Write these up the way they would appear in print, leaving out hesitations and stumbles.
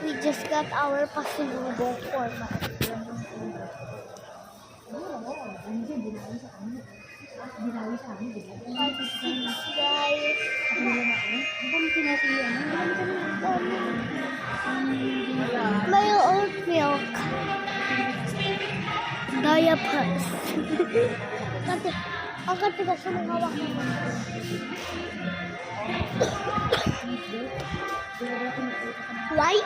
We just got our pasalubong for guys. May oat milk. Diapers. Ang katigas sa mga hawak mo. Why?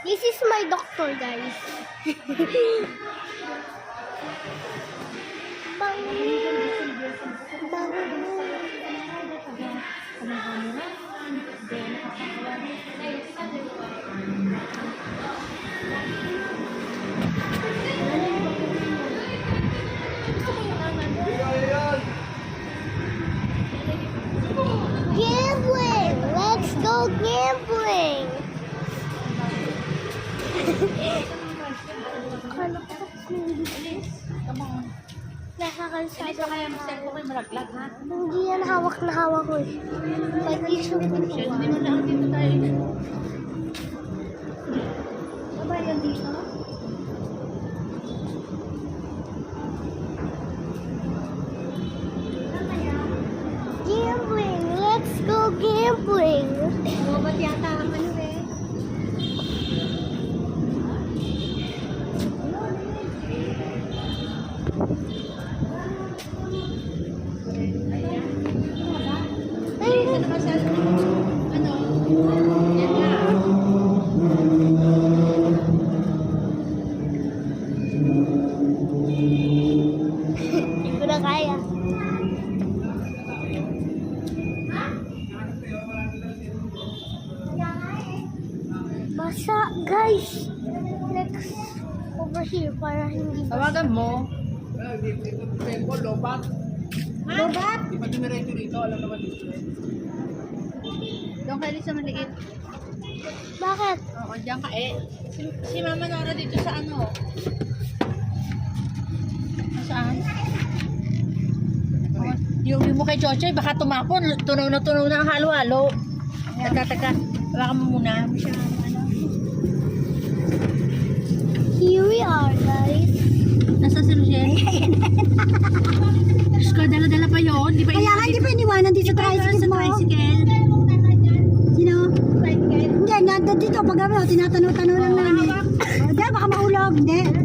This is my doctor, guys. Gambling! Let's go gambling! Nakakalsada kaya mo cellphone kayo malaglag, ha? Hindi yan hawak na hawak ko eh. Pag-isyo ko ito. Hindi mo lang dito tayo. Ba yan dito? Gambling! Let's go gambling! Ba't yata ang ano eh? Hindi ko na kaya. Basa, guys. Let's over here para hindi basa. Tawagan mo. Lobat? Di ba dumiretso dito? Alam naman dito. Doon kayo sa maliit. Bakit? Oo, diyan ka eh. Si Mama Nora dito sa ano? Saan? Yung mo kay Chochoy, baka tumapon. Tunaw na ang halo-halo. Taka. Baka mo muna. Here we are, guys. Nasa si Rochelle? Diyos ko, dala-dala pa yun. Di ba Kaya nga, di ba iniwanan dito sa tricycle mo? Sino? Hindi, nandun dito. Pag tinatanong-tanong lang namin. Dahil baka mahulog. Hindi.